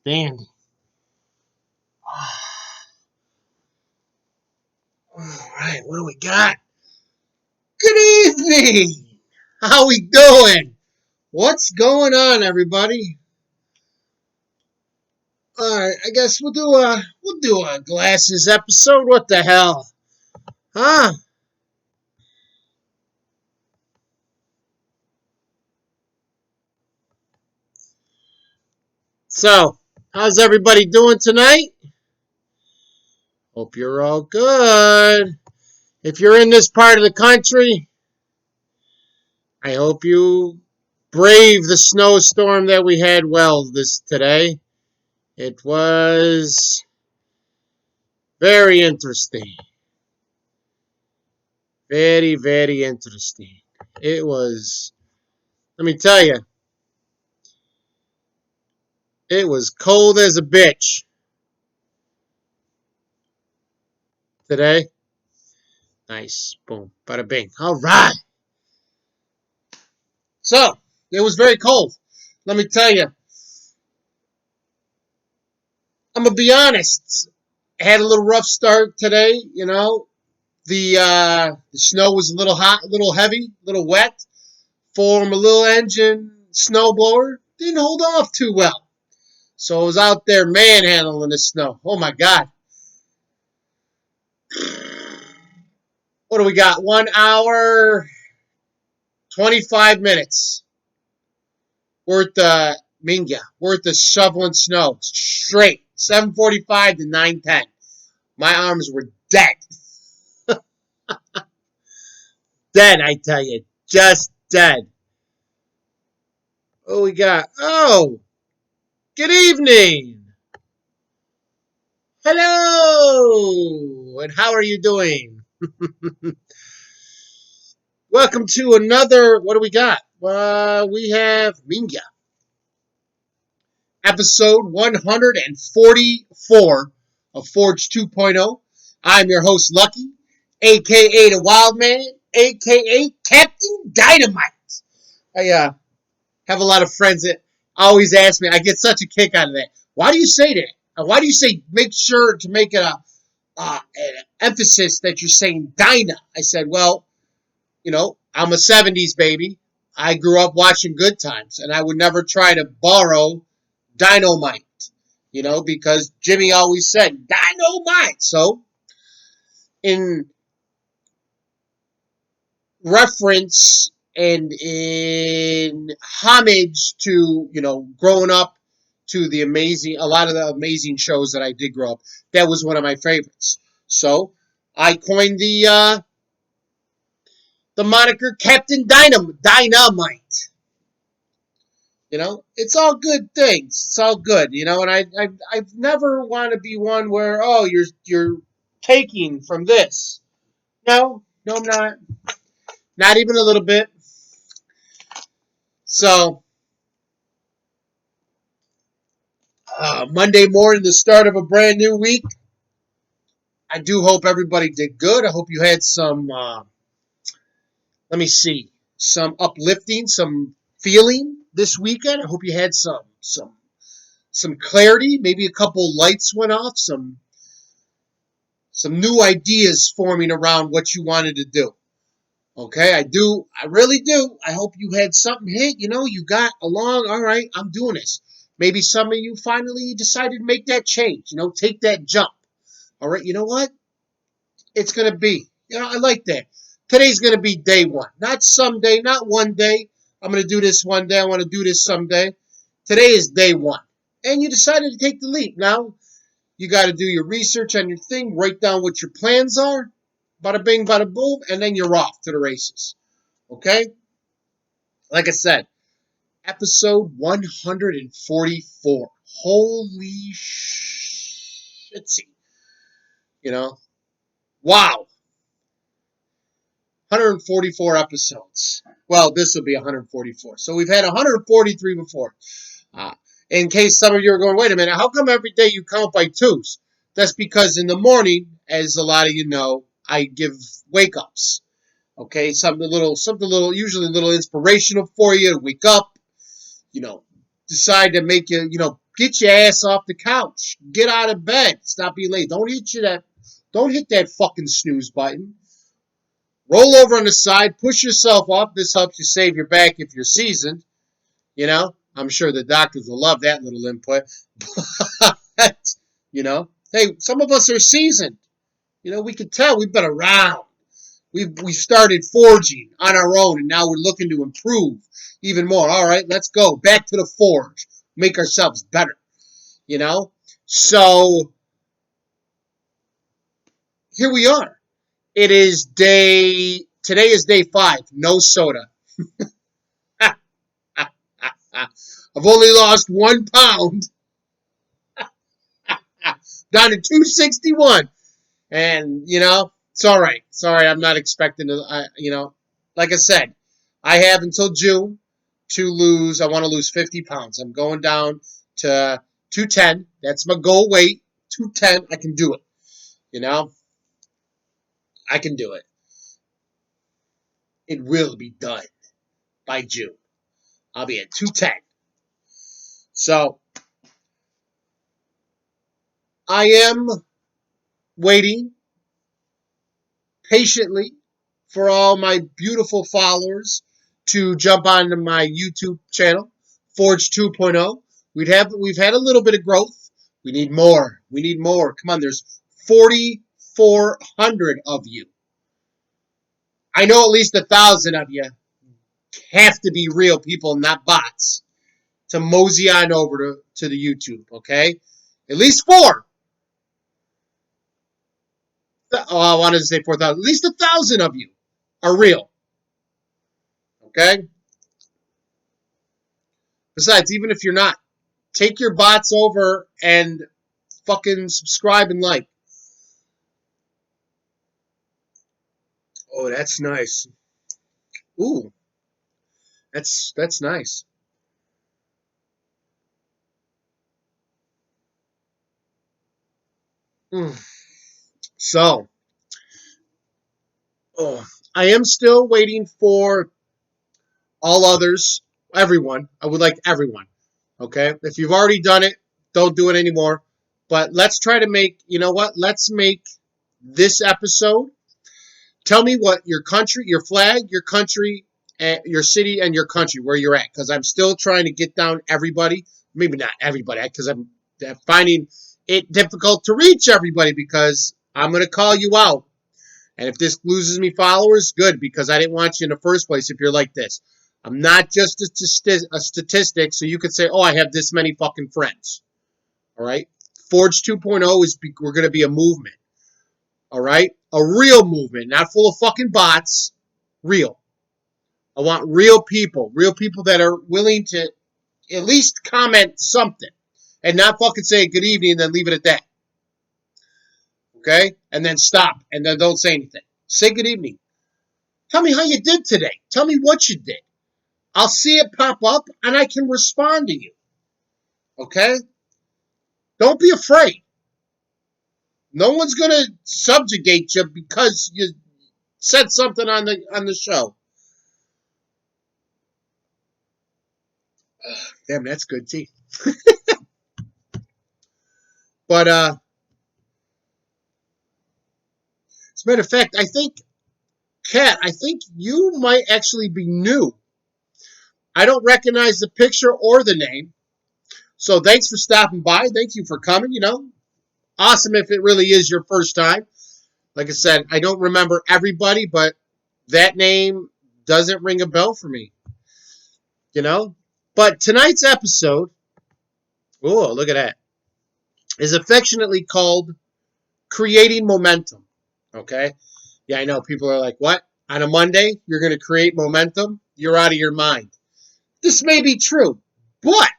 Dandy. All right, what do we got? Good evening. How we doing? What's going on, everybody? All right, I guess we'll do a glasses episode. What the hell, huh? So, how's everybody doing tonight? Hope you're all good. If you're in this part of the country, I hope you brave the snowstorm that we had well this today. It was very interesting. Very, very interesting. It was, let me tell you, it was cold as a bitch today. Nice. Boom. Bada bing. All right. So, it was very cold. Let me tell you, I'm going to be honest. I had a little rough start today, you know. The snow was a little hot, a little heavy, a little wet. From a little engine snowblower, didn't hold off too well. So I was out there manhandling the snow. Oh my God. What do we got? 1 hour, 25 minutes worth of worth of shoveling snow straight. 7:45 to 9:10. My arms were dead. Dead, I tell you. Just dead. What we got? Oh, good evening. Hello. And how are you doing? Welcome to another, what do we got? We have Minga. Episode 144 of Forge 2.0. I'm your host, Lucky, a.k.a. the Wild Man, a.k.a. Captain Dynamite. I have a lot of friends that always ask me, I get such a kick out of that. Why do you say that? Why do you say, make sure to make it an emphasis that you're saying Dyna? I said, well, I'm a 70s baby. I grew up watching Good Times, and I would never try to borrow Dynamite, because Jimmy always said Dynamite. So, in reference and in homage to, growing up to a lot of the amazing shows that I did grow up, that was one of my favorites. So, I coined the moniker Captain Dynamite. It's all good things. It's all good, and I've never want to be one where, oh, you're taking from this. No, no, I'm not. Not even a little bit. So, Monday morning, the start of a brand new week. I do hope everybody did good. I hope you had some, let me see, some uplifting, some feeling this weekend. I hope you had some clarity. Maybe a couple lights went off. Some new ideas forming around what you wanted to do. Okay, I do. I really do. I hope you had something hit. You got along. All right, I'm doing this. Maybe some of you finally decided to make that change. Take that jump. All right, you know what? It's going to be. I like that. Today's going to be day one. Not someday, not one day. I'm going to do this one day. I want to do this someday. Today is day one. And you decided to take the leap. Now, you got to do your research on your thing, write down what your plans are, bada bing, bada boom, and then you're off to the races. Okay? Like I said, episode 144. Holy shit. Wow. 144 episodes. Well, this will be 144. So we've had 143 before. Uh, in case some of you are going, wait a minute, how come every day you count by twos? That's because in the morning, as a lot of you know, I give wake ups. Okay, something a little, usually a little inspirational for you to wake up. Decide to make you, Get your ass off the couch. Get out of bed. Stop being late. Don't hit that fucking snooze button. Roll over on the side. Push yourself up. This helps you save your back if you're seasoned. You know, I'm sure the doctors will love that little input. But, you know, hey, some of us are seasoned. You know, we can tell we've been around. We started forging on our own, and now we're looking to improve even more. All right, let's go back to the forge. Make ourselves better. You know, so here we are. Today is day 5. No soda. I've only lost 1 pound down to 261. And, you know, it's all right. Sorry, I'm not expecting to, like I said, I have until June to lose. I want to lose 50 pounds. I'm going down to 210. That's my goal weight. 210. I can do it. You know, I can do it. It will be done by June. I'll be at 210. So I am waiting patiently for all my beautiful followers to jump onto my YouTube channel, Forge2.0. We've had a little bit of growth. We need more. We need more. Come on, there's 4,400 of you. I know at least 1,000 of you have to be real people, not bots, to mosey on over to the YouTube, okay? At least 4. Oh, I wanted to say 4,000. At least 1,000 of you are real, okay? Besides, even if you're not, take your bots over and fucking subscribe and like. Oh, that's nice. Ooh, that's nice. Mm. So, oh, I am still waiting for all others, everyone. I would like everyone. Okay, if you've already done it, don't do it anymore. But let's try to make. You know what? Let's make this episode. Tell me what your country, your flag, your country, your city, and your country where you're at. Because I'm still trying to get down everybody. Maybe not everybody, because I'm finding it difficult to reach everybody. Because I'm gonna call you out. And if this loses me followers, good, because I didn't want you in the first place if you're like this. I'm not just a statistic, so you could say, oh, I have this many fucking friends. All right? Forge 2.0 we're going to be a movement. All right? A real movement, not full of fucking bots. Real. I want real people that are willing to at least comment something and not fucking say good evening and then leave it at that. Okay? And then stop and then don't say anything. Say good evening. Tell me how you did today. Tell me what you did. I'll see it pop up and I can respond to you. Okay? Don't be afraid. No one's going to subjugate you because you said something on the show. Damn, that's good tea. But as a matter of fact, I think Kat, I think you might actually be new. I don't recognize the picture or the name. So thanks for stopping by. Thank you for coming, you know. Awesome if it really is your first time. Like I said, I don't remember everybody, but that name doesn't ring a bell for me, you know? But tonight's episode, oh, look at that, is affectionately called Creating Momentum, okay? Yeah, I know people are like, what? On a Monday, you're going to create momentum? You're out of your mind. This may be true, but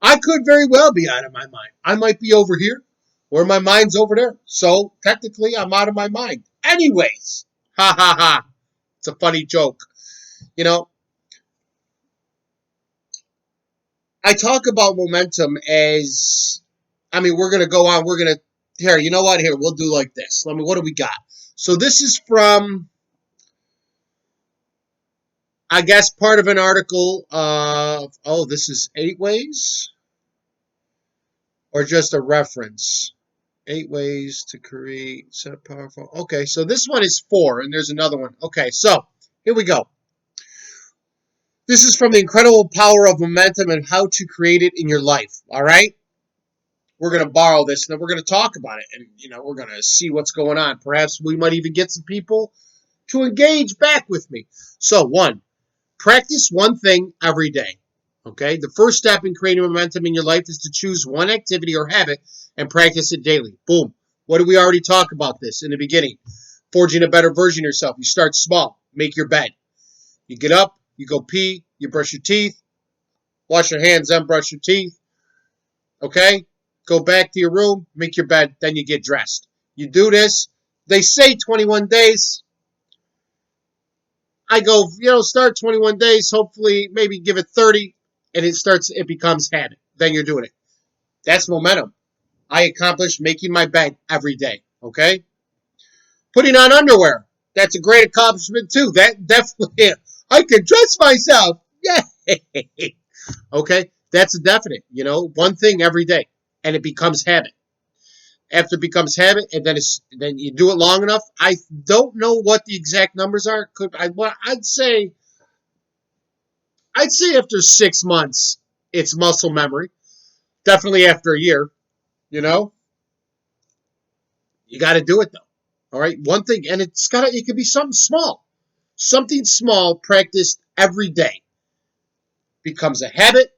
I could very well be out of my mind. I might be over here, or my mind's over there. So technically, I'm out of my mind. Anyways, ha ha ha. It's a funny joke. You know, I talk about momentum as, I mean, we're going to go on. We're going to, here, you know what? Here, we'll do like this. What do we got? So this is from I guess part of an article of, oh, this is 8 ways or just a reference? 8 ways to create set powerful. Okay, so this one is 4, and there's another one. Okay, so here we go. This is from The Incredible Power of Momentum and How to Create It in Your Life. All right? We're going to borrow this, and then we're going to talk about it, and we're going to see what's going on. Perhaps we might even get some people to engage back with me. So, 1, practice one thing every day. Okay? The first step in creating momentum in your life is to choose one activity or habit and practice it daily. Boom. What did we already talk about this in the beginning? Forging a better version of yourself. You start small. Make your bed. You get up, you go pee, you brush your teeth, wash your hands, then brush your teeth. Okay? Go back to your room, make your bed, then you get dressed. You do this. They say 21 days. I go, start 21 days, hopefully maybe give it 30, and it becomes habit. Then you're doing it. That's momentum. I accomplished making my bed every day. Okay? Putting on underwear. That's a great accomplishment too. That definitely, I can dress myself. Yay! Okay? That's a definite. One thing every day, and it becomes habit. After it becomes habit, and then you do it long enough. I don't know what the exact numbers are. I'd say after 6 months, it's muscle memory. Definitely after a year. You know, you got to do it though. All right, one thing, and it could be something small practiced every day becomes a habit,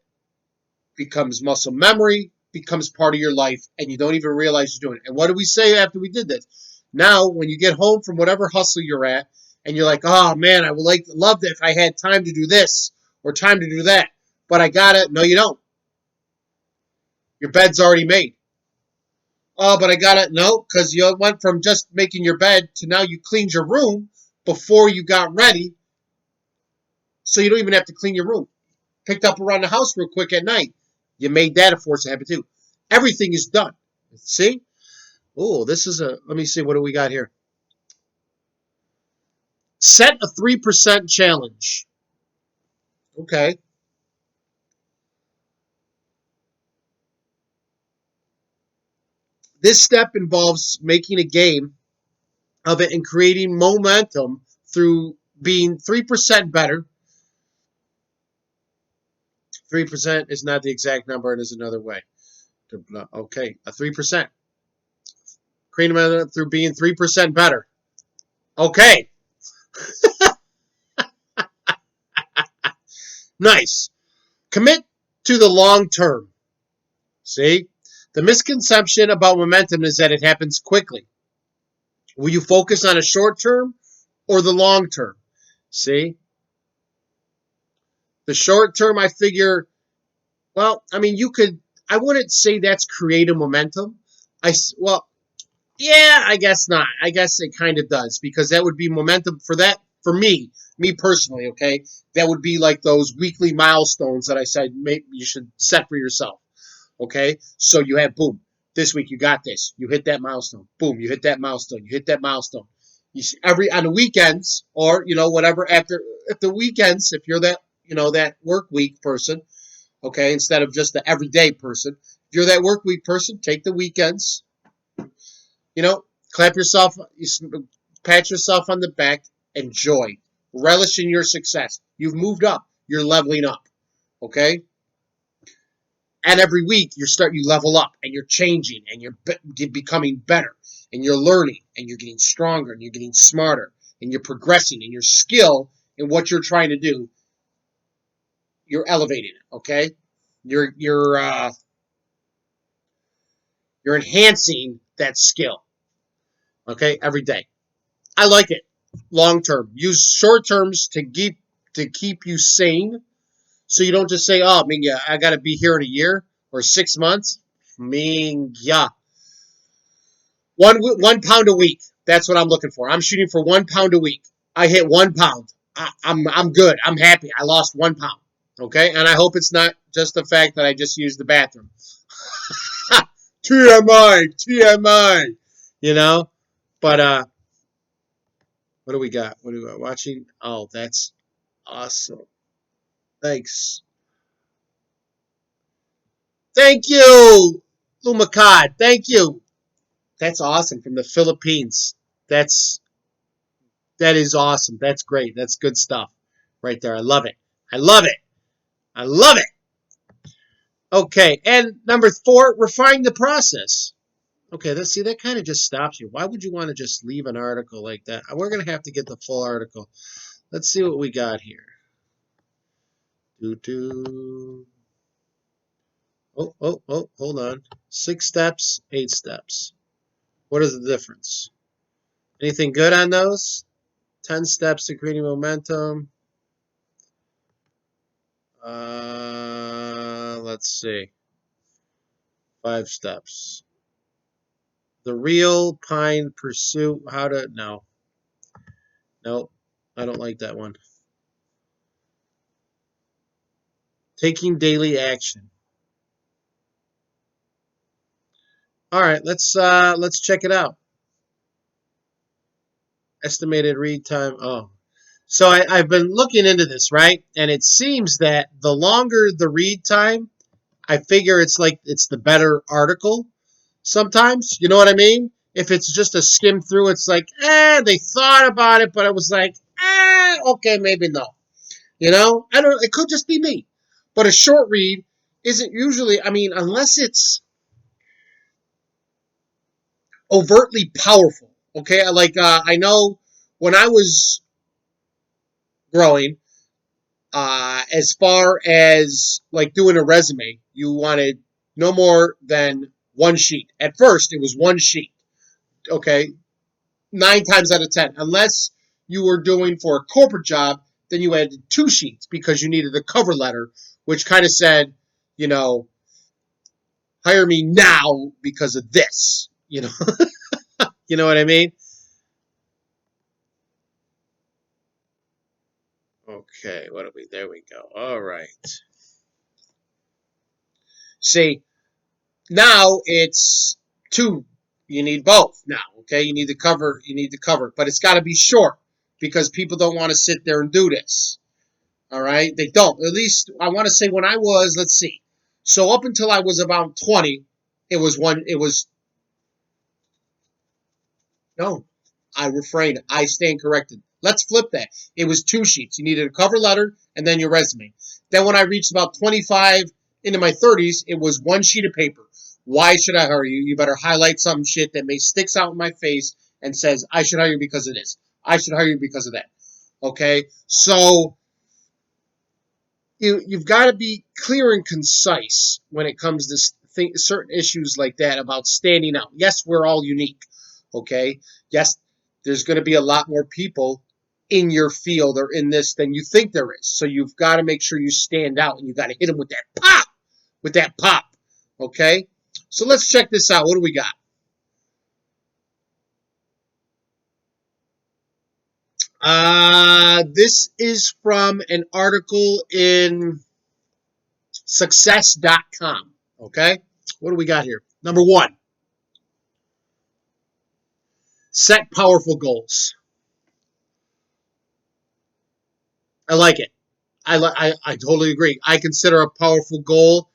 becomes muscle memory, becomes part of your life, and you don't even realize you're doing it. And what do we say after we did this? Now, when you get home from whatever hustle you're at, and you're like, oh man, I would love it if I had time to do this or time to do that, but I got it. No, you don't. Your bed's already made. Oh, but I got it. No, because you went from just making your bed to now you cleaned your room before you got ready, so you don't even have to clean your room. Picked up around the house real quick at night. You made that a force of habit too. Everything is done. See? Oh, let me see, what do we got here? Set a 3% challenge. Okay. This step involves making a game of it and creating momentum through being 3% better. 3% is not the exact number, and is another way. Okay, a 3%. Creating momentum through being 3% better. Okay, nice. Commit to the long term. See? The misconception about momentum is that it happens quickly. Will you focus on a short term or the long term? See? The short term, I figure, well, I mean, I wouldn't say that's creative momentum. Well, yeah, I guess not. I guess it kind of does, because that would be momentum for me personally, okay? That would be like those weekly milestones that I said maybe you should set for yourself. Okay, so you have, boom, this week you got this. You hit that milestone. Boom, you hit that milestone. You hit that milestone. On the weekends, or whatever, after at the weekends, if you're that work week person, okay, instead of just the everyday person. If you're that work week person, take the weekends. Clap yourself, pat yourself on the back, enjoy, relish in your success. You've moved up. You're leveling up. Okay. And every week you level up, and you're changing, and you're becoming better, and you're learning, and you're getting stronger, and you're getting smarter, and you're progressing, and your skill in what you're trying to do, you're elevating it. Okay, you're enhancing that skill. Okay, every day. I like it. Long term. Use short terms to keep you sane, so you don't just say, "Oh, I mean, yeah, I got to be here in a year or 6 months." I mean, yeah. 1 pound a week. That's what I'm looking for. I'm shooting for 1 pound a week. I hit 1 pound. I'm good. I'm happy. I lost 1 pound. Okay, and I hope it's not just the fact that I just used the bathroom. TMI, TMI. You know, but what do we got? What are we watching? Oh, Awesome. Thanks. Thank you, Lumakad. Thank you. That's awesome from the Philippines. That's that is awesome. That's great. That's good stuff right there. I love it. I love it. I love it. Okay, and number 4, refine the process. Okay, let's see. That kind of just stops you. Why would you want to just leave an article like that? We're gonna have to get the full article. Let's see what we got here. Do. Oh, hold on. 6 steps, 8 steps. What is the difference? Anything good on those? 10 steps to creating momentum. Let's see. 5 steps. The real pine pursuit. How to. No. Nope. I don't like that one. Taking daily action. All right, let's check it out. Estimated read time. Oh, so I've been looking into this, right? And it seems that the longer the read time, I figure it's the better article. Sometimes, you know what I mean? If it's just a skim through, it's like, they thought about it, but it was like, okay, maybe no. You know, I don't. It could just be me, but a short read isn't usually. I mean, unless it's overtly powerful. Okay, I know when I was growing, as far as like doing a resume, you wanted no more than one sheet. At first, it was one sheet. Okay, 9 times out of 10, unless you were doing for a corporate job, then you had 2 sheets because you needed a cover letter, which kind of said, you know, hire me now because of this. You know what I mean? Okay, what are we? There we go. All right. See, now it's 2. You need both now. Okay, you need the cover. You need the cover, but it's got to be short because people don't want to sit there and do this. All right, they don't. At least I want to say when I was, let's see. So up until I was about 20, it was one. It was no. I refrained. I stand corrected. Let's flip that. It was 2 sheets. You needed a cover letter and then your resume. Then when I reached about 25 into my 30s, it was 1 sheet of paper. Why should I hire you? You better highlight some shit that may sticks out in my face and says, I should hire you because of this. I should hire you because of that. Okay? So you've got to be clear and concise when it comes to certain issues like that about standing out. Yes, we're all unique. Okay? Yes, there's going to be a lot more people in your field or in this than you think there is. So you've got to make sure you stand out and you've got to hit them with that pop, with that pop. Okay? So let's check this out. What do we got? This is from an article in success.com. Okay? What do we got here? Number 1, set powerful goals. I like it. I totally agree. I consider a powerful goal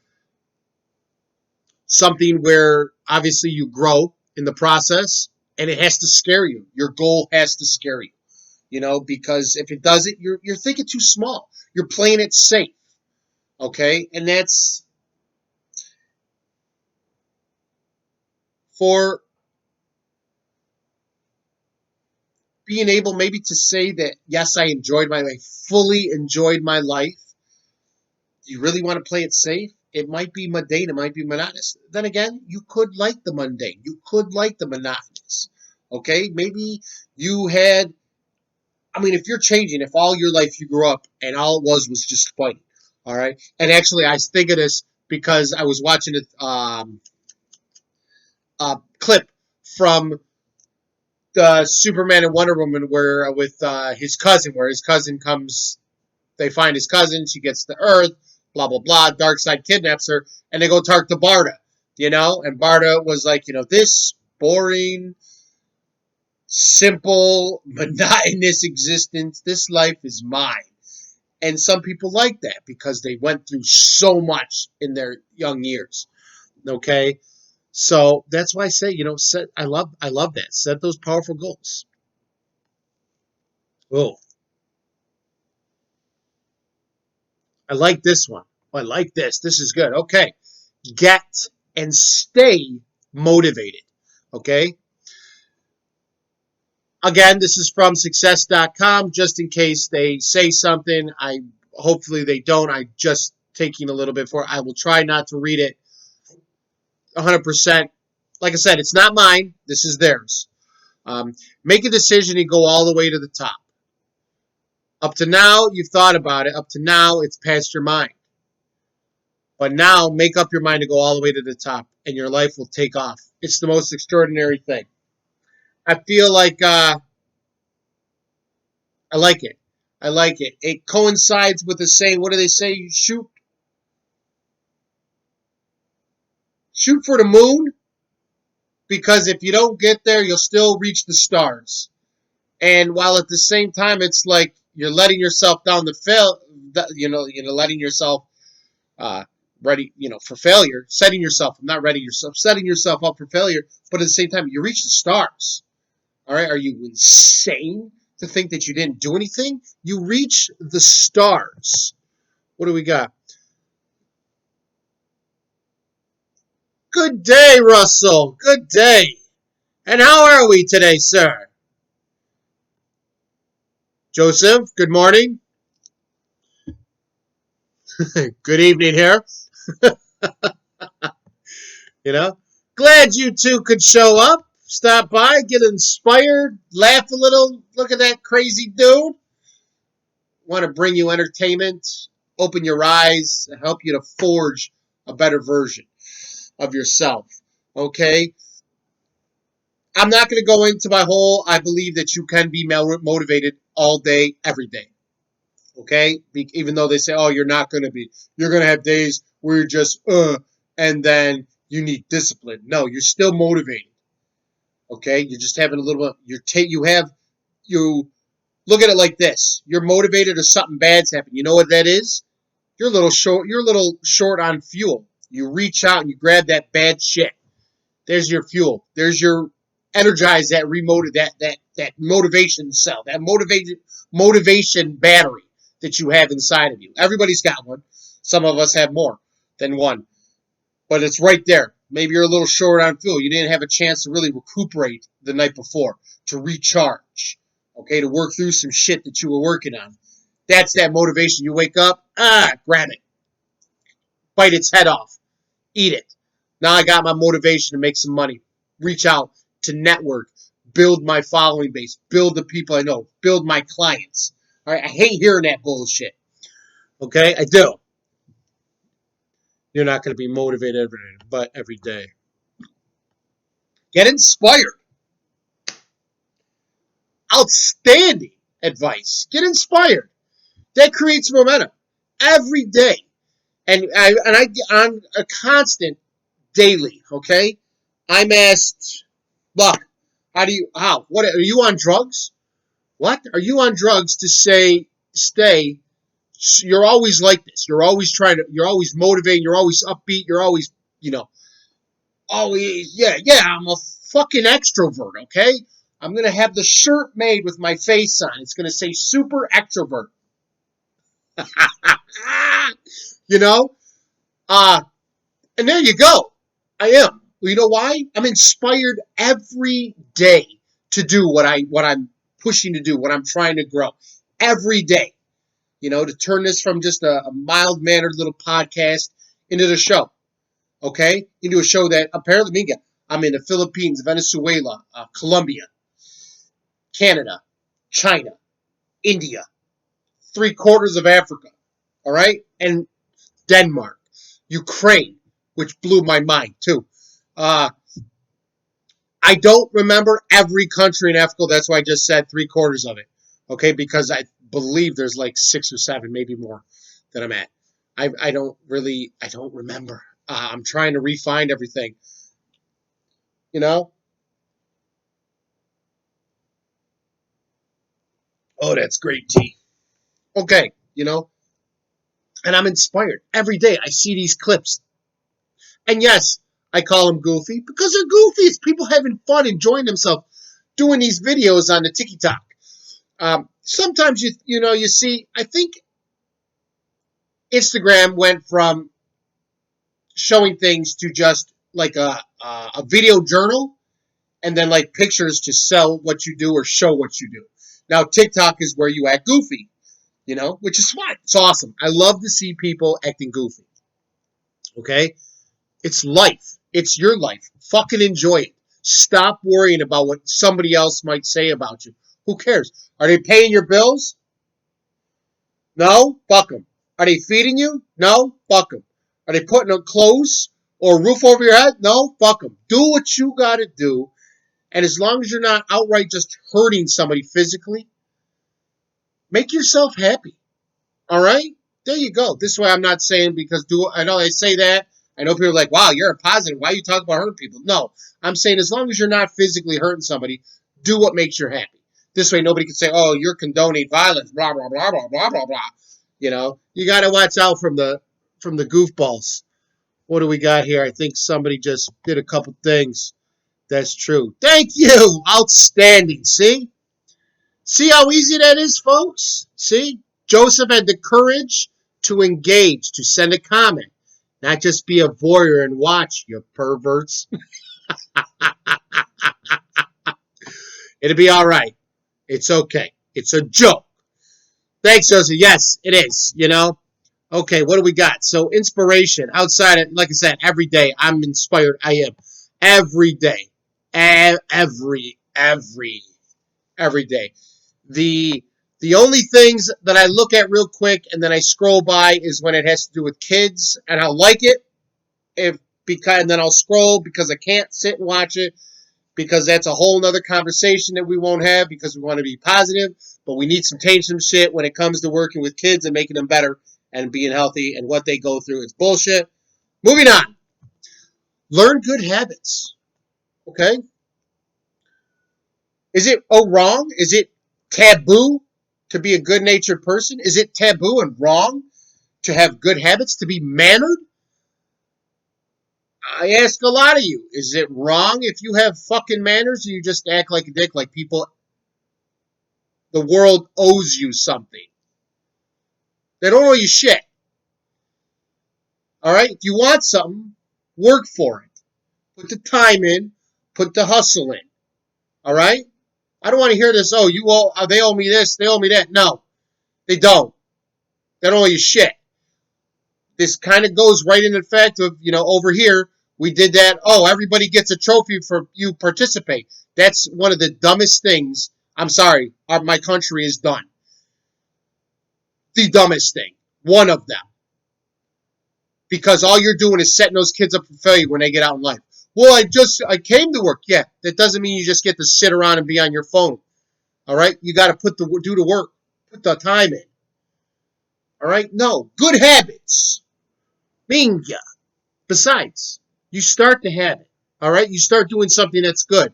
something where obviously you grow in the process and it has to scare you. Your goal has to scare you, because if it doesn't, you're thinking too small. You're playing it safe. Okay? And that's for being able maybe to say that yes, I enjoyed my life, fully enjoyed my life. You really want to play it safe? It might be mundane, it might be monotonous. Then again, you could like the mundane, you could like the monotonous. Okay, maybe you had. I mean, if you're changing, if all your life you grew up and all it was just fighting, all right. And actually, I think of this because I was watching a clip from the Superman and Wonder Woman where with his cousin, where his cousin comes. They find his cousin. She gets to Earth. Blah blah blah. Darkseid kidnaps her, and they go talk to Barda. And Barda was like, this boring, simple, monotonous existence. This life is mine, And some people like that because they went through so much in their young years. Okay. So that's why I say, set. I love that. Set those powerful goals. Oh, I like this one. I like this. This is good. Okay. Get and stay motivated. Okay. Again, this is from success.com. Just in case they say something, hopefully they don't. I just taking a little bit for it. I will try not to read it 100%. Like I said, it's not mine. This is theirs. Make a decision and go all the way to the top. Up to now, you've thought about it. Up to now, it's past your mind. But now, make up your mind to go all the way to the top, and your life will take off. It's the most extraordinary thing. I feel like I like it. I like it. It coincides with the saying. What do they say? You shoot for the moon, because if you don't get there, you'll still reach the stars. And while at the same time, it's like you're letting yourself down the letting yourself uh, ready, for failure, setting yourself, not ready yourself, setting yourself up for failure. But at the same time, you reach the stars. All right. Are you insane to think that you didn't do anything? You reach the stars. What do we got? Good day, Russell. Good day. And how are we today, sir? Joseph, good morning. Good evening here. You know, glad you two could show up, stop by, get inspired, laugh a little. Look at that crazy dude. Want to bring you entertainment, open your eyes, help you to forge a better version of yourself. Okay? I'm not going to go into my whole, I believe that you can be motivated all day, every day. Okay? Even though they say, oh, you're not going to be. You're going to have days where you're just, and then you need discipline. No, you're still motivated. Okay? You're just having a little, you look at it like this. You're motivated or something bad's happened. You know what that is? You're a little short on fuel. You reach out and you grab that bad shit. There's your fuel. There's your energize that that motivation cell, that motivation battery that you have inside of you. Everybody's got one. Some of us have more than one, but it's right there. Maybe you're a little short on fuel. You didn't have a chance to really recuperate the night before, to recharge, okay, to work through some shit that you were working on. That's that motivation. You wake up, grab it, bite its head off, eat it. Now I got my motivation to make some money, reach out, to network, build my following base, build the people I know, build my clients. All right, I hate hearing that bullshit. Okay, I do. You're not going to be motivated every day. Get inspired. Outstanding advice. Get inspired. That creates momentum every day, and I on a constant daily. Okay, I'm asked, look, what are you on drugs? What are you on drugs to say stay? You're always like this. You're always motivating. You're always upbeat. You're always, always, yeah. I'm a fucking extrovert. Okay, I'm gonna have the shirt made with my face on. It's gonna say super extrovert. you know, uh, and there you go. I am. You know why? I'm inspired every day to do what I'm pushing to do, what I'm trying to grow every day. To turn this from just a mild mannered little podcast into the show. Okay, into a show that apparently I'm in the Philippines, Venezuela, Colombia, Canada, China, India, three-quarters of Africa. All right, and Denmark, Ukraine, which blew my mind too. Uh, I don't remember every country in Africa. That's why I just said three-quarters of it. Okay, because I believe there's like 6 or 7, maybe more, that I'm at. I don't remember. I'm trying to refine everything. You know? Oh, that's great tea. Okay, And I'm inspired. Every day I see these clips. And yes, I call them goofy because they're goofy. It's people having fun, enjoying themselves, doing these videos on the TikTok. Sometimes you see. I think Instagram went from showing things to just like a video journal, and then like pictures to sell what you do or show what you do. Now TikTok is where you act goofy, which is fine. It's awesome. I love to see people acting goofy. Okay, it's life. It's your life. Fucking enjoy it. Stop worrying about what somebody else might say about you. Who cares? Are they paying your bills? No? Fuck them. Are they feeding you? No? Fuck them. Are they putting on clothes or a roof over your head? No? Fuck them. Do what you gotta do. And as long as you're not outright just hurting somebody physically, make yourself happy. All right? There you go. This way I'm not saying because I know I say that. I know people are like, wow, you're a positive. Why are you talking about hurting people? No. I'm saying as long as you're not physically hurting somebody, do what makes you happy. This way nobody can say, oh, you're condoning violence, blah, blah, blah, blah, blah, blah, blah. You got to watch out from the goofballs. What do we got here? I think somebody just did a couple things. That's true. Thank you. Outstanding. See? See how easy that is, folks? See? Joseph had the courage to engage, to send a comment, not just be a voyeur and watch, you perverts. It'll be all right. It's okay. It's a joke. Thanks, Joseph. Yes, it is. Okay, what do we got? So inspiration outside of, like I said, every day I'm inspired. I am every day, every day. The only things that I look at real quick and then I scroll by is when it has to do with kids, and I'll like it and then I'll scroll because I can't sit and watch it because that's a whole nother conversation that we won't have because we want to be positive, but we need to change some shit when it comes to working with kids and making them better and being healthy and what they go through. It's bullshit. Moving on. Learn good habits. Okay? Is it wrong? Is it taboo to be a good-natured person? Is it taboo and wrong to have good habits, to be mannered? I ask a lot of you. Is it wrong if you have fucking manners or you just act like a dick, like the world owes you something? They don't owe you shit. All right? If you want something, work for it. Put the time in. Put the hustle in. All right? I don't want to hear this, they owe me this, they owe me that. No, they don't. They don't owe you shit. This kind of goes right in effect of, over here, we did that. Oh, everybody gets a trophy for you participate. That's one of the dumbest things. I'm sorry, my country is done. The dumbest thing. One of them. Because all you're doing is setting those kids up for failure when they get out in life. Well, I came to work. Yeah, that doesn't mean you just get to sit around and be on your phone. All right? You got to do the work. Put the time in. All right? No. Good habits. Bingo. Besides, you start the habit. All right? You start doing something that's good.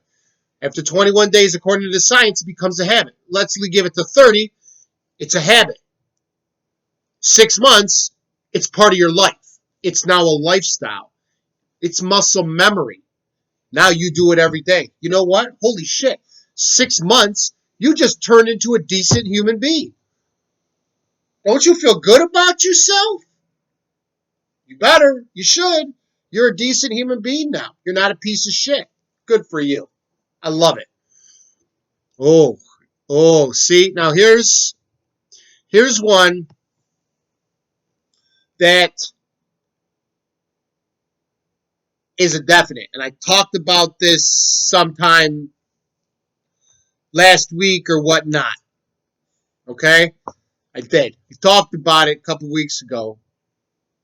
After 21 days, according to the science, it becomes a habit. Let's give it to 30. It's a habit. 6 months, it's part of your life. It's now a lifestyle. It's muscle memory. Now you do it every day. You know what? Holy shit. 6 months, you just turned into a decent human being. Don't you feel good about yourself? You better. You should. You're a decent human being now. You're not a piece of shit. Good for you. I love it. See, now here's one that is a definite. And I talked about this sometime last week or whatnot. Okay? I did. We talked about it a couple weeks ago.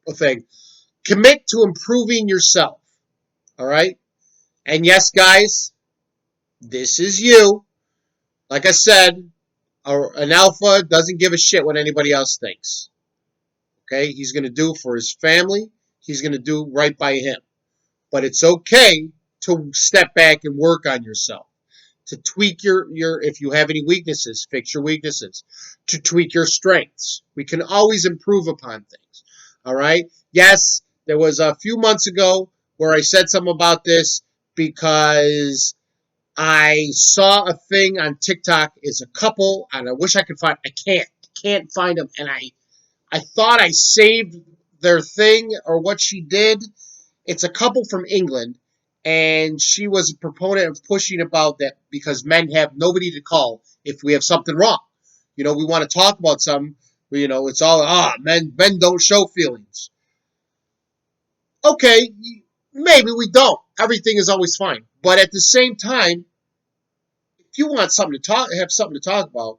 A thing. Commit to improving yourself. All right? And yes, guys, this is you. Like I said, an alpha doesn't give a shit what anybody else thinks. Okay? He's going to do for his family. He's going to do right by him. But it's okay to step back and work on yourself. to tweak your if you have any weaknesses, fix your weaknesses, to tweak your strengths. We can always improve upon things. All right. Yes, there was a few months ago where I said something about this because I saw a thing on TikTok is a couple, and I wish I could find. I can't find them, and I thought I saved their thing or what she did. It's a couple from England, and she was a proponent of pushing about that because men have nobody to call if we have something wrong. You know, we want to talk about something. You know, it's all men don't show feelings. Okay, maybe we don't. Everything is always fine, but at the same time, if you want something to have something to talk about,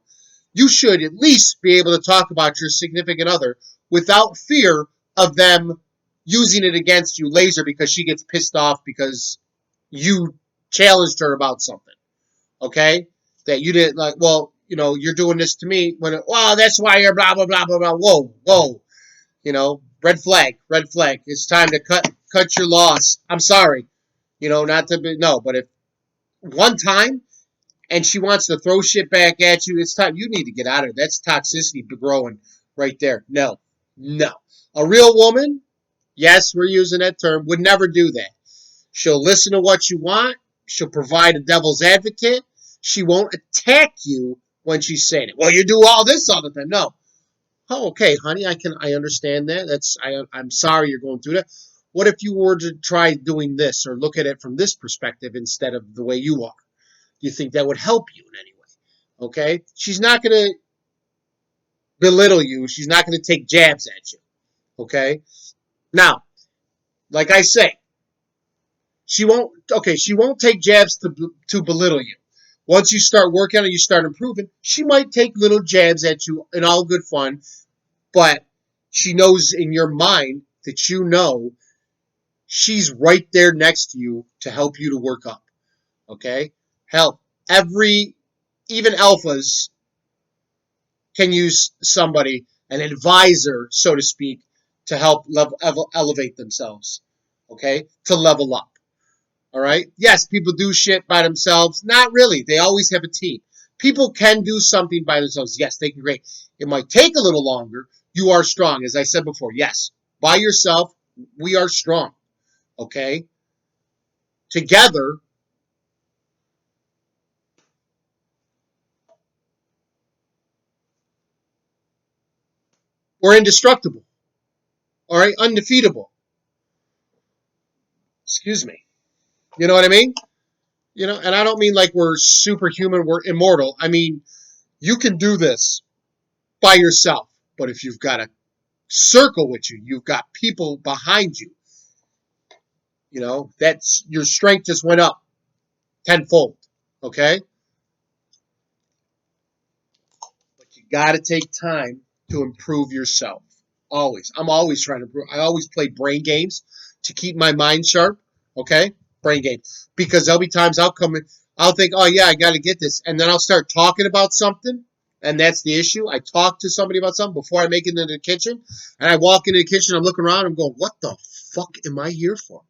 you should at least be able to talk about your significant other without fear of them using it against you later because she gets pissed off because you challenged her about something. Okay? That you didn't like, well, you know, you're doing this to me when, well, that's why you're blah, blah, blah, blah, blah. Whoa, whoa. You know, red flag, red flag. It's time to cut your loss. I'm sorry. You know, not to be, no, but if one time and she wants to throw shit back at you, it's time. You need to get out of it. That's toxicity growing right there. No, no. A real woman, yes, we're using that term, would never do that. She'll listen to what you want. She'll provide a devil's advocate. She won't attack you when she's saying it. Well, you do all this all the time. No. Oh, okay, honey, I understand that. I'm sorry you're going through that. What if you were to try doing this or look at it from this perspective instead of the way you are? Do you think that would help you in any way? Okay? She's not going to belittle you. She's not going to take jabs at you. Okay? Now, like I say, she won't take jabs to belittle you. Once you start working on it, you start improving, she might take little jabs at you in all good fun, but she knows in your mind that you know she's right there next to you to help you to work up. Okay? Hell, even alphas can use somebody, an advisor, so to speak, to help elevate themselves. Okay? To level up. All right? Yes, people do shit by themselves. Not really. They always have a team. People can do something by themselves. Yes, they can. Great. It might take a little longer. You are strong. As I said before, yes. By yourself, we are strong. Okay? Together, we're indestructible. All right? Undefeatable. Excuse me. You know what I mean? You know, and I don't mean like we're superhuman, we're immortal. I mean, you can do this by yourself. But if you've got a circle with you, you've got people behind you, you know, that's your strength just went up tenfold. Okay? But you got to take time to improve yourself. Always. I'm always trying to improve. I always play brain games to keep my mind sharp. Okay? Brain game. Because there'll be times I'll come in, I'll think, oh yeah, I got to get this. And then I'll start talking about something. And that's the issue. I talk to somebody about something before I make it into the kitchen. And I walk into the kitchen, I'm looking around, I'm going, what the fuck am I here for?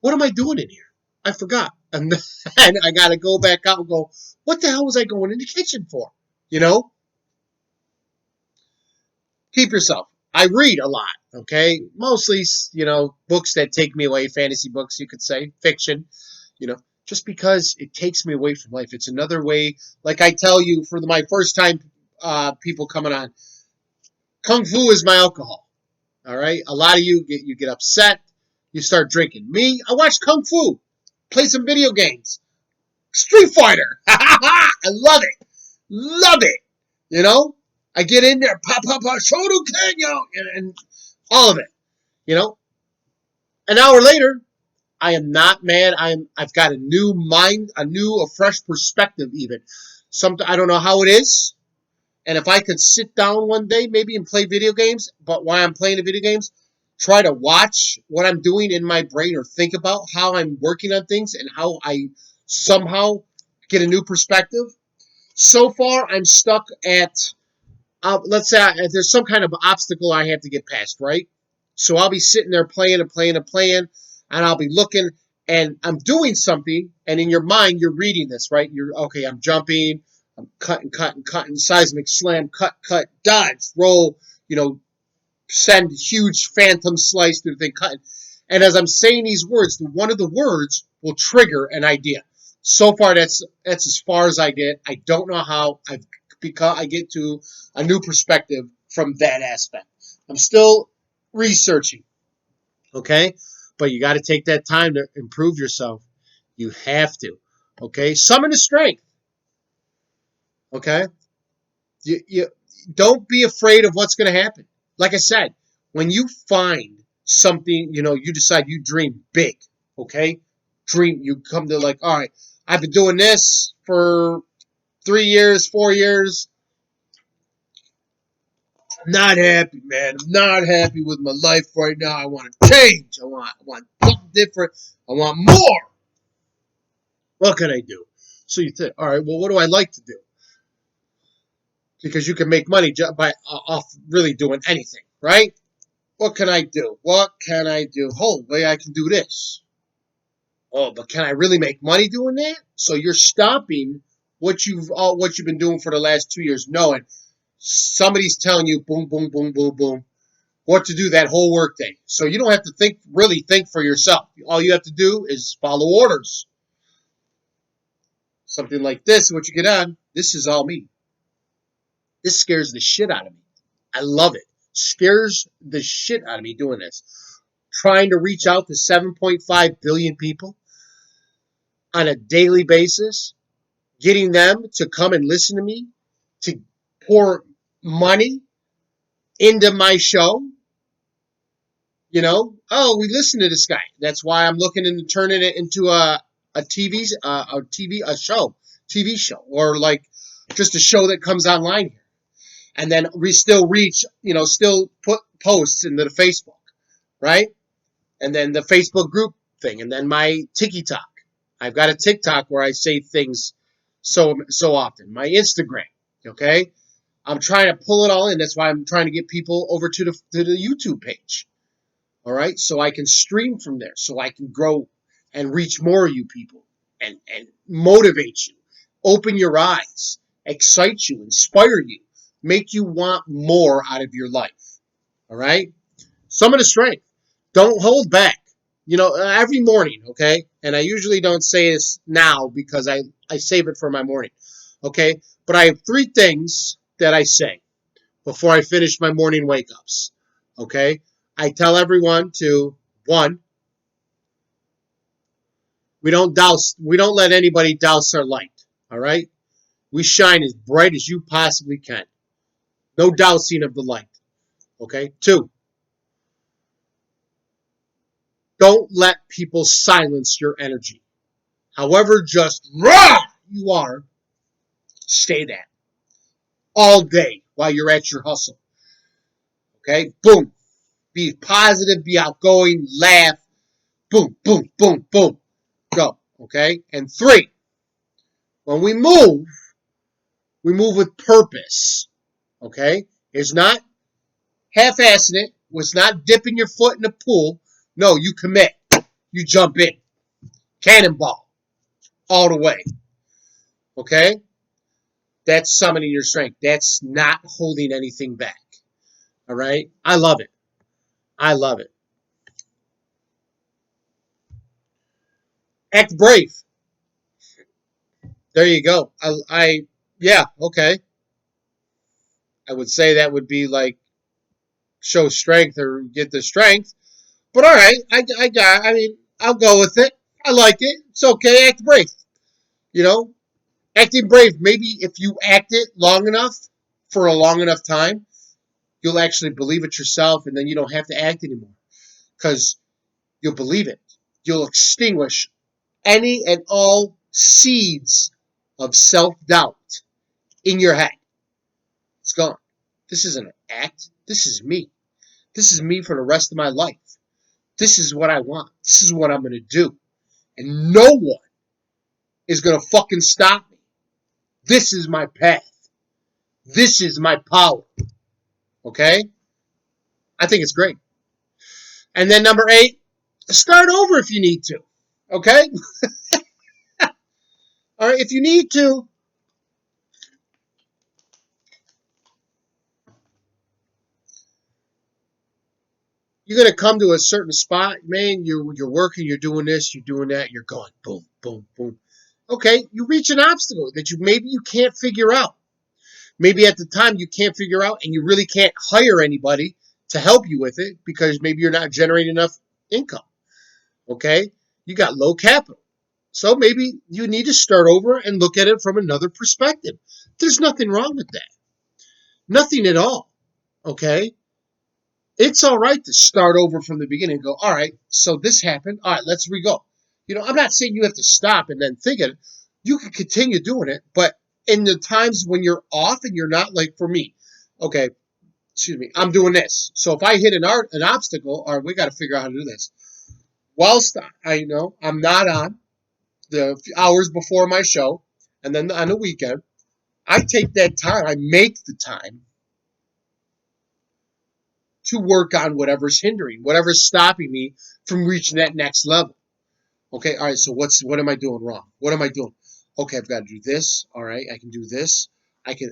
What am I doing in here? I forgot. And then I got to go back out and go, what the hell was I going in the kitchen for? You know? Keep yourself. I read a lot, okay? Mostly, you know, books that take me away, fantasy books, you could say, fiction, you know, just because it takes me away from life. It's another way, like I tell you, for my first time people coming on, Kung Fu is my alcohol, all right? A lot of you get upset, you start drinking. Me, I watch Kung Fu, play some video games. Street Fighter. I love it. Love it. You know? I get in there, pop, pop, pop, Shoryuken, you know, and all of it. You know? An hour later, I am not mad. I've got a new mind, a fresh perspective even. Something I don't know how it is. And if I could sit down one day maybe and play video games, but while I'm playing the video games, try to watch what I'm doing in my brain or think about how I'm working on things and how I somehow get a new perspective. So far, I'm stuck at, let's say there's some kind of obstacle I have to get past, right? So I'll be sitting there playing and playing and playing, and I'll be looking, and I'm doing something, and in your mind, you're reading this, right? Okay, I'm jumping, I'm cutting, seismic slam, cut, dodge, roll, send huge phantom slice through the thing, cutting. And as I'm saying these words, one of the words will trigger an idea. So far, that's as far as I get. I don't know how I get to a new perspective from that aspect. I'm still researching, okay? But you got to take that time to improve yourself. You have to, okay? Summon the strength, okay? You don't be afraid of what's going to happen. Like I said, when you find something, you decide you dream big, okay? You come to like, all right, I've been doing this for 3 years, 4 years. I'm not happy, man. I'm not happy with my life right now. I want to change. I want something different. I want more. What can I do? So you think, all right, well, what do I like to do? Because you can make money off really doing anything, right? What can I do? What can I do? Oh, maybe I can do this. Oh, but can I really make money doing that? So you're stopping what you've been doing for the last 2 years, knowing somebody's telling you boom, boom, boom, boom, boom, what to do that whole workday. So you don't have to really think for yourself. All you have to do is follow orders. Something like this, what you get on, this is all me. This scares the shit out of me. I love it. Scares the shit out of me doing this. Trying to reach out to 7.5 billion people on a daily basis, getting them to come and listen to me, to pour money into my show. Oh, we listen to this guy. That's why I'm looking into turning it into a TV show, or like just a show that comes online here. And then we still reach, still put posts into the Facebook, right? And then the Facebook group thing, and then my TikTok. I've got a TikTok where I say things so often. My Instagram, okay? I'm trying to pull it all in. That's why I'm trying to get people over to the YouTube page. All right, so I can stream from there, so I can grow and reach more of you people, and motivate you, open your eyes, excite you, inspire you, make you want more out of your life. All right, summon the strength. Don't hold back. Every morning, okay? And I usually don't say this now because I save it for my morning, okay? But I have 3 things that I say before I finish my morning wake-ups, okay? I tell everyone to, 1, we don't let anybody douse our light, all right? We shine as bright as you possibly can. No dousing of the light, okay? 2, don't let people silence your energy. However just raw you are, stay that all day while you're at your hustle. Okay? Boom. Be positive, be outgoing, laugh. Boom, boom, boom, boom. Go. Okay? And 3, when we move with purpose. Okay? It's not half-assing it. It's not dipping your foot in the pool. No, you commit. You jump in. Cannonball. All the way. Okay? That's summoning your strength. That's not holding anything back. All right? I love it. I love it. Act brave. There you go. Yeah, okay. I would say that would be like show strength or get the strength. But all right, I'll go with it. I like it. It's okay. Act brave. You know, acting brave. Maybe if you act it long enough for a long enough time, you'll actually believe it yourself, and then you don't have to act anymore because you'll believe it. You'll extinguish any and all seeds of self-doubt in your head. It's gone. This isn't an act. This is me. This is me for the rest of my life. This is what I want. This is what I'm going to do. And no one is going to fucking stop me. This is my path. This is my power. Okay? I think it's great. And then number 8, start over if you need to. Okay? All right, if you need to, you're gonna come to a certain spot, man. You're working, you're doing this, you're doing that, you're going boom, boom, boom. Okay, you reach an obstacle that maybe you can't figure out. Maybe at the time you can't figure out, and you really can't hire anybody to help you with it because maybe you're not generating enough income. Okay, you got low capital, so maybe you need to start over and look at it from another perspective. There's nothing wrong with that, nothing at all. Okay, it's all right to start over from the beginning and go, all right, so this happened. All right, let's re-go. I'm not saying you have to stop and then think it. You can continue doing it, but in the times when you're off and you're not, like for me, okay, excuse me, I'm doing this. So if I hit an obstacle, all right, we got to figure out how to do this. Whilst I know I'm not on the hours before my show, and then on the weekend, I take that time, I make the time to work on whatever's hindering, whatever's stopping me from reaching that next level. Okay, all right, so what am I doing wrong? What am I doing? Okay, I've got to do this. All right, I can do this.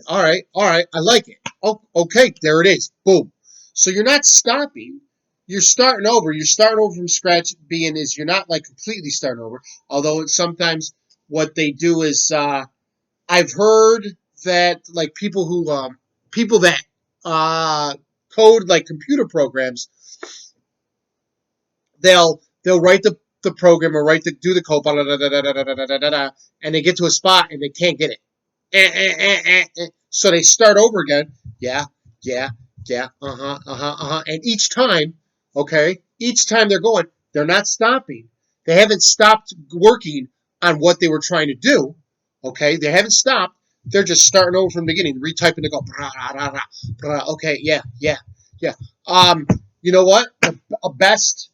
All right, I like it. Oh, okay, there it is. Boom. So you're not stopping. You're starting over. You're starting over from scratch, being is you're not like completely starting over. Although sometimes what they do is I've heard that like people that code like computer programs, they'll write the program or do the code, and they get to a spot and they can't get it. So they start over again. Yeah, yeah, yeah. And each time they're not stopping. They haven't stopped working on what they were trying to do. Okay, they haven't stopped. They're just starting over from the beginning, retyping to go. Okay, yeah, yeah, yeah. Um, you know what? A best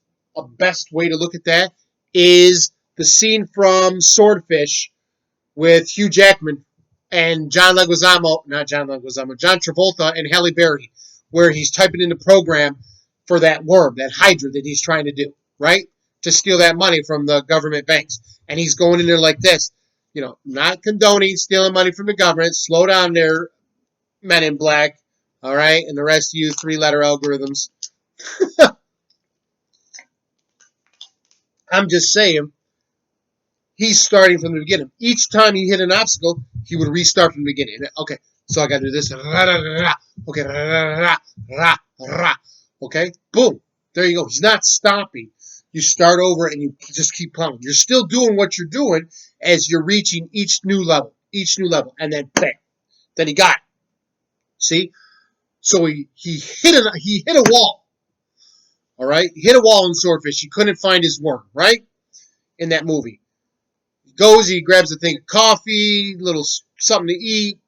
way to look at that is the scene from Swordfish with Hugh Jackman and John Travolta and Halle Berry, where he's typing in the program for that worm, that Hydra that he's trying to do, right? To steal that money from the government banks. And he's going in there like this, not condoning stealing money from the government. Slow down there, men in black, all right? And the rest of you three-letter algorithms. I'm just saying, he's starting from the beginning. Each time he hit an obstacle, he would restart from the beginning. Okay, so I got to do this. Okay, okay, boom. There you go. He's not stopping. You start over and you just keep plowing. You're still doing what you're doing as you're reaching each new level, and then bam, then he got it. See, so he hit a wall. All right, he hit a wall in Swordfish. He couldn't find his worm. Right in that movie. Goes, he grabs a thing of coffee, little something to eat,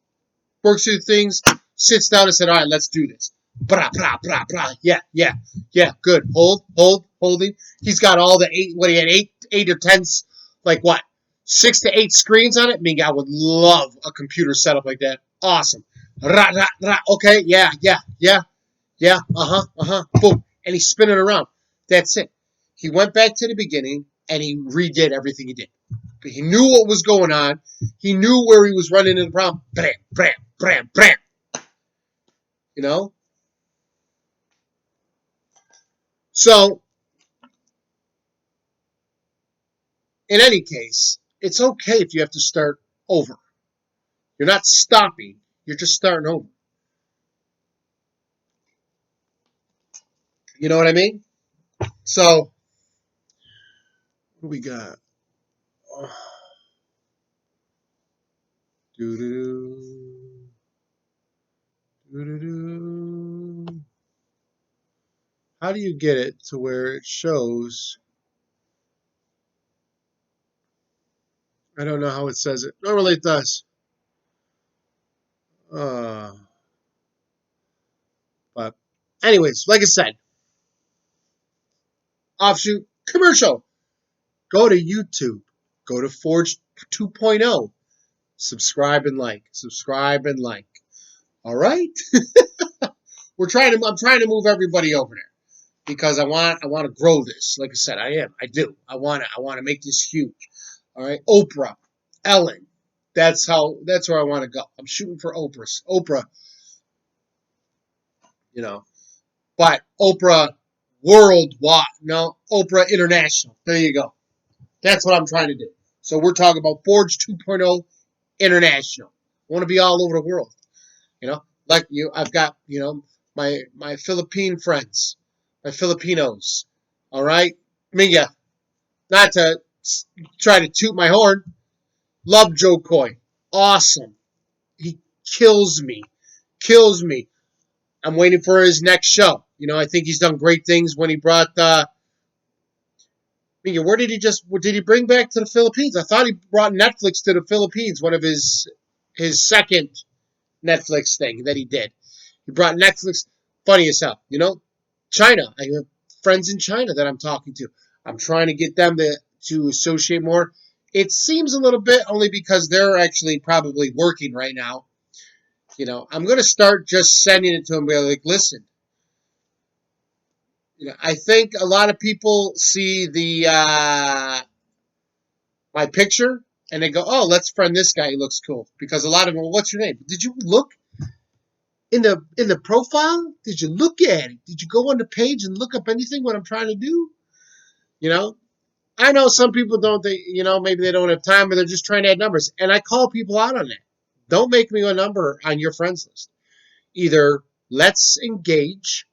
works through things, sits down and said, all right, let's do this. Blah, blah, blah, blah. Yeah, yeah, yeah, good. Holding. He's got all the he had eight or 10, like what? 6 to 8 screens on it? I mean, I would love a computer setup like that. Awesome. Rah, rah, rah. Okay, yeah, yeah, yeah, yeah, boom. And he's spinning around. That's it. He went back to the beginning and he redid everything he did. He knew what was going on. He knew where he was running into the problem. Bam, bam, bam, bam. You know? So, in any case, it's okay if you have to start over. You're not stopping. You're just starting over. You know what I mean? So, what do we got? Doo-doo-doo. Doo-doo-doo. How do you get it to where it shows? I don't know how it says it. Normally it does. Uh, but anyways, like I said, offshoot commercial. Go to YouTube. Go to Forge 2.0. Subscribe and like. Subscribe and like. All right? I'm trying to move everybody over there. because I want to grow this. Like I said, I do. I want to make this huge. All right, Oprah, Ellen. That's where I want to go. I'm shooting for Oprah, you know, but Oprah worldwide. No, Oprah international. There you go. That's what I'm trying to do. So we're talking about Forge 2.0 international. I want to be all over the world. Like you, I've got my Philippine friends, my Filipinos. All right, Minga. Not to try to toot my horn. Love Joe Coy. Awesome. He kills me. Kills me. I'm waiting for his next show. I think he's done great things when he brought where did he what did he bring back to the Philippines? I thought he brought Netflix to the Philippines, one of his second Netflix thing that he did. He brought Netflix. Funny as hell. China. I have friends in China that I'm talking to. I'm trying to get them to associate more. It seems a little bit only because they're actually probably working right now. I'm going to start just sending it to them. Be like, listen, I think a lot of people see the my picture and they go, oh, let's friend this guy. He looks cool. Because a lot of them, well, what's your name? Did you look in the profile? Did you look at it? Did you go on the page and look up anything what I'm trying to do? You know, I know some people don't. Maybe they don't have time or they're just trying to add numbers. And I call people out on that. Don't make me a number on your friends list. Either let's engage.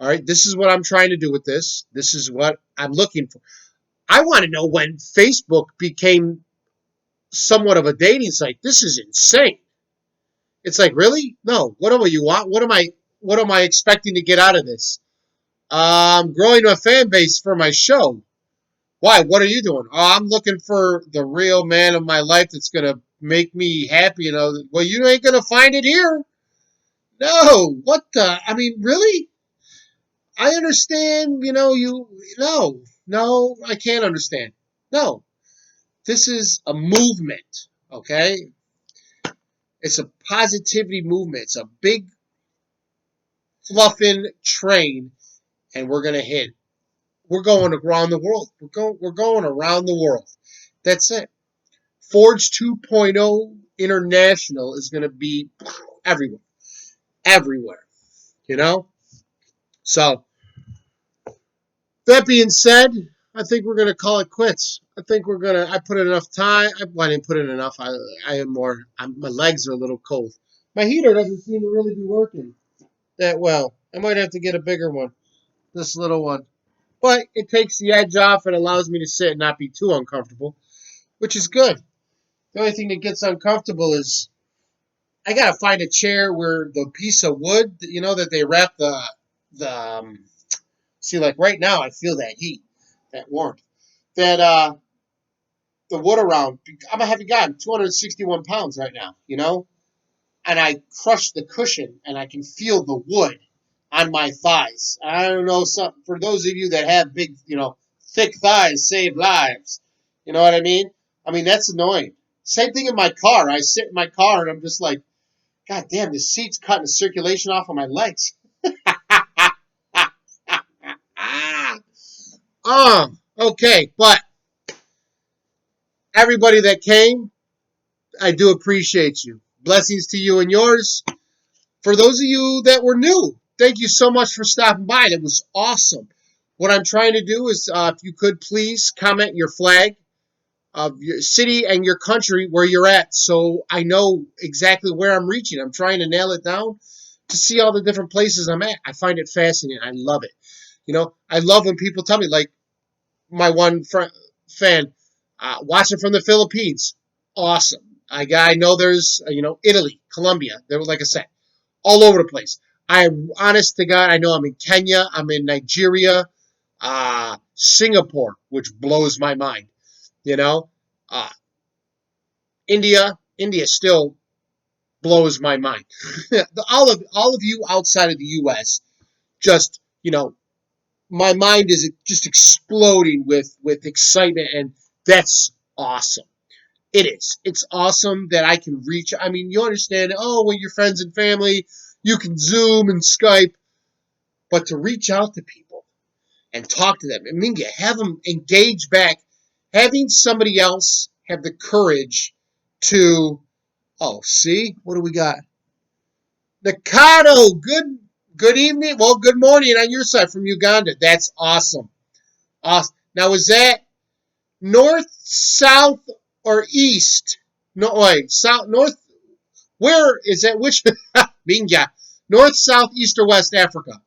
All right, this is what I'm trying to do with this. This is what I'm looking for. I want to know when Facebook became somewhat of a dating site. This is insane. It's like, really? No. What do you want? What am I expecting to get out of this? Growing a fan base for my show. Why? What are you doing? Oh, I'm looking for the real man of my life that's gonna make me happy. Well, you ain't gonna find it here. No. What the? I mean, really? I understand. No, I can't understand. No, this is a movement. Okay, it's a positivity movement. It's a big fluffing train, and we're gonna hit. We're going around the world. We're going around the world. That's it. Forge 2.0 International is going to be everywhere. Everywhere. You know? So, that being said, I think we're going to call it quits. I put in enough time. I didn't put in enough. I am more, my legs are a little cold. My heater doesn't seem to really be working that well. I might have to get a bigger one. This little one. But it takes the edge off and allows me to sit and not be too uncomfortable, which is good. The only thing that gets uncomfortable is I gotta find a chair where the piece of wood, that they wrap the. See, like right now, I feel that heat, that warmth, that the wood around. I'm a heavy guy. I'm 261 pounds right now, and I crush the cushion and I can feel the wood on my thighs. I don't know, for those of you that have big, thick thighs save lives. You know what I mean? I mean, that's annoying. Same thing in my car. I sit in my car and I'm just like, God damn, the seat's cutting the circulation off of my legs. Okay, but everybody that came, I do appreciate you. Blessings to you and yours. For those of you that were new, thank you so much for stopping by. It was awesome. What I'm trying to do is, if you could please comment your flag of your city and your country where you're at so I know exactly where I'm reaching. I'm trying to nail it down to see all the different places I'm at. I find it fascinating. I love it. I love when people tell me, like my one fan, watching from the Philippines. Awesome. I know there's, Italy, Colombia. There was, like I said, all over the place. Honest to God, I know I'm in Kenya. I'm in Nigeria, Singapore, which blows my mind. You know, uh, India still blows my mind. all of you outside of the U.S. just, my mind is just exploding with excitement, and that's awesome. It is. It's awesome that I can reach. I mean, you understand. Oh, when you're friends and family, you can Zoom and Skype, but to reach out to people. and talk to them. I mean, have them engage back. Having somebody else have the courage to, oh, see, what do we got? Nakado, good evening. Well, good morning on your side from Uganda. That's awesome. Awesome. Now, is that north, south, or east? No, wait, south, north. Where is that? Which? Minga. North, south, east, or west Africa?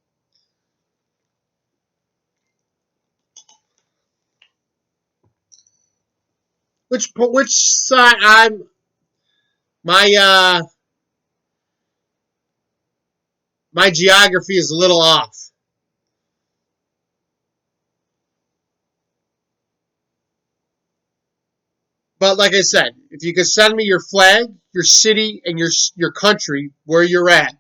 Which side? My my geography is a little off. But like I said, if you could send me your flag, your city, and your country where you're at,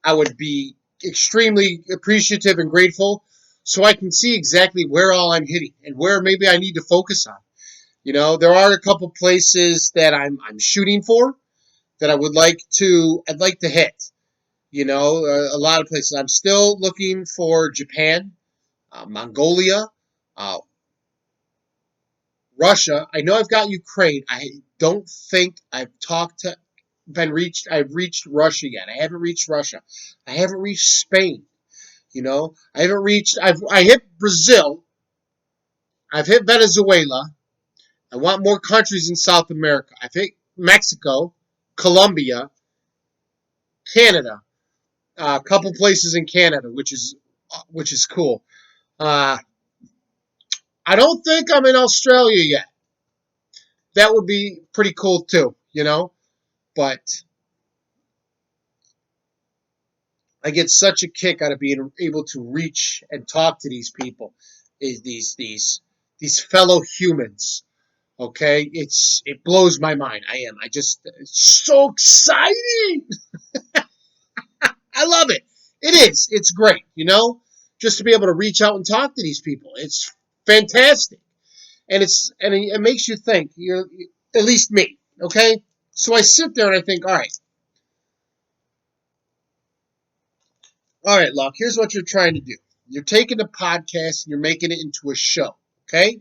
I would be extremely appreciative and grateful, so I can see exactly where all I'm hitting and where maybe I need to focus on. You know, there are a couple places that I'm shooting for that I'd like to hit. You know, a lot of places. I'm still looking for Japan, Mongolia, uh, Russia. I know I've got Ukraine. I don't think I've reached Russia yet. I haven't reached Russia. I haven't reached Spain. You know, I hit Brazil. I've hit Venezuela. I want more countries in South America. I've hit Mexico, Colombia, Canada, a couple places in Canada, which is cool. Uh, I don't think I'm in Australia yet. That would be pretty cool too, you know. But I get such a kick out of being able to reach and talk to these people, these fellow humans. Okay, it blows my mind. It's so exciting. I love it. It is. It's great. You know, just to be able to reach out and talk to these people. It's fantastic, and it makes you think. You're at least me. Okay, so I sit there and I think, all right, Locke. Here's what you're trying to do. You're taking a podcast and you're making it into a show. Okay,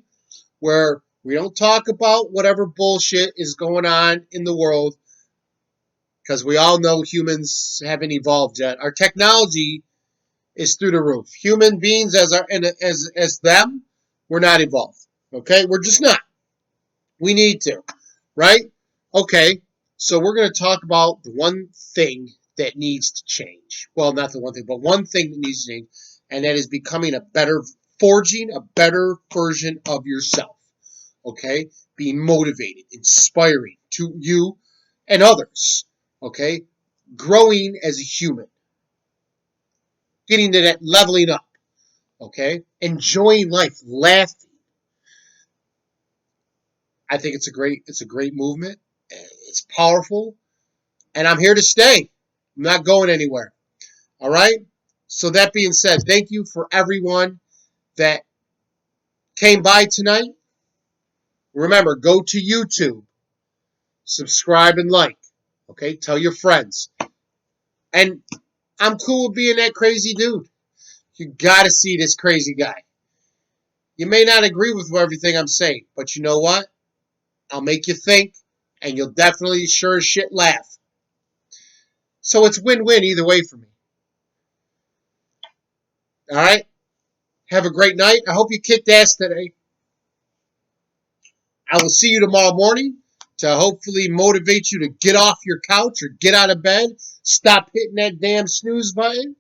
where we don't talk about whatever bullshit is going on in the world because we all know humans haven't evolved yet. Our technology is through the roof. Human beings as them, we're not evolved. Okay, we're just not. We need to, right? Okay, so we're going to talk about the one thing that needs to change. Well, not the one thing, but one thing that needs to change, and that is forging a better version of yourself. Okay, being motivated, inspiring to you and others. Okay, growing as a human, getting to that leveling up. Okay, enjoying life, laughing. I think it's a great movement. It's powerful, and I'm here to stay. I'm not going anywhere. All right. So that being said, thank you for everyone that came by tonight. Remember, go to YouTube, subscribe and like. Okay, tell your friends. And I'm cool with being that crazy dude. You gotta see this crazy guy. You may not agree with everything I'm saying, but you know what? I'll make you think, and you'll definitely sure as shit laugh. So it's win-win either way for me. All right? Have a great night. I hope you kicked ass today. I will see you tomorrow morning to hopefully motivate you to get off your couch or get out of bed. Stop hitting that damn snooze button.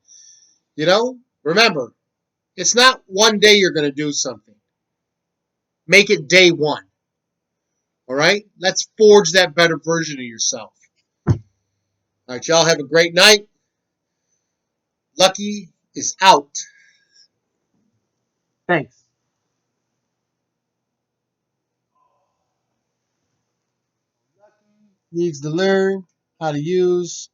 You know, remember, it's not one day you're going to do something. Make it day one. All right? Let's forge that better version of yourself. All right, y'all have a great night. Lucky is out. Thanks. Lucky needs to learn how to use